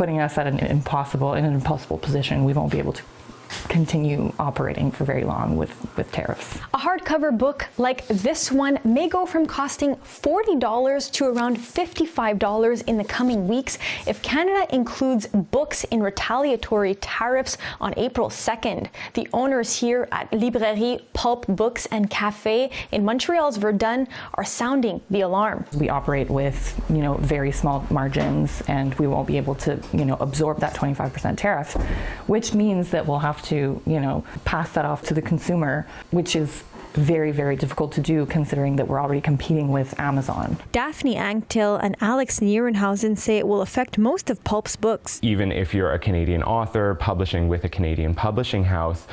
putting us at in an impossible position. We won't be able to continue operating for very long with tariffs. A hardcover book like this one may go from costing $40 to around $55 in the coming weeks if Canada includes books in retaliatory tariffs on April 2nd. The owners here at Librairie, Pulp, Books and Cafe in Montreal's Verdun are sounding the alarm. We operate with, very small margins, and we won't be able to, absorb that 25% tariff, which means that we'll have to, pass that off to the consumer, which is very, very difficult to do considering that we're already competing with Amazon. Daphnee Anctil and Alex Nierenhausen say it will affect most of Pulp's books. Even if you're a Canadian author publishing with a Canadian publishing house,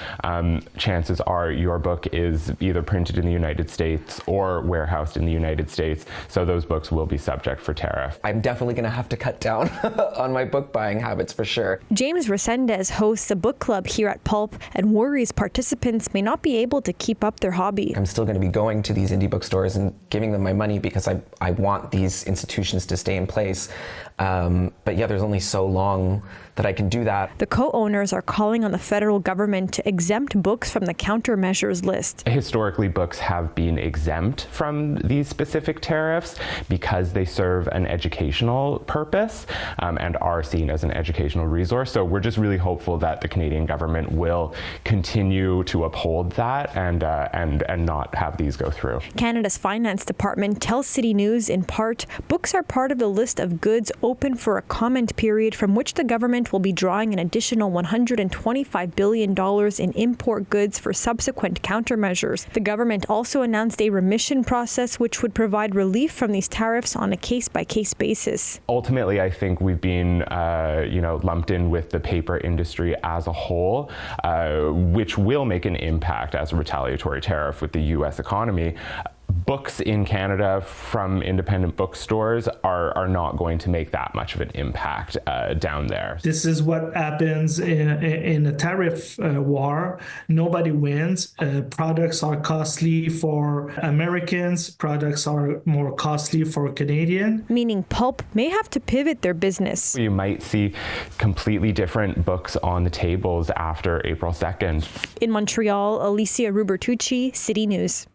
chances are your book is either printed in the United States or warehoused in the United States, so those books will be subject for tariff. I'm definitely going to have to cut down on my book buying habits for sure. James Resendez hosts a book club here at Pulp and worries participants may not be able to keep up their hobby. I'm still going to be going to these indie bookstores and giving them my money because I want these institutions to stay in place. But yeah, there's only so long that I can do that. The co-owners are calling on the federal government to exempt books from the countermeasures list. Historically, books have been exempt from these specific tariffs because they serve an educational purpose and are seen as an educational resource. So we're just really hopeful that the Canadian government will continue to uphold that and not have these go through. Canada's Finance Department tells City News in part, books are part of the list of goods open for a comment period from which the government will be drawing an additional $125 billion in import goods for subsequent countermeasures. The government also announced a remission process which would provide relief from these tariffs on a case-by-case basis. Ultimately, I think we've been, lumped in with the paper industry as a whole, which will make an impact as a retaliatory tariff with the U.S. economy. Books in Canada from independent bookstores are not going to make that much of an impact down there. This is what happens in a tariff war. Nobody wins. Products are costly for Americans. Products are more costly for Canadians. Meaning Pulp may have to pivot their business. You might see completely different books on the tables after April 2nd. In Montreal, Alyssia Rubertucci, City News.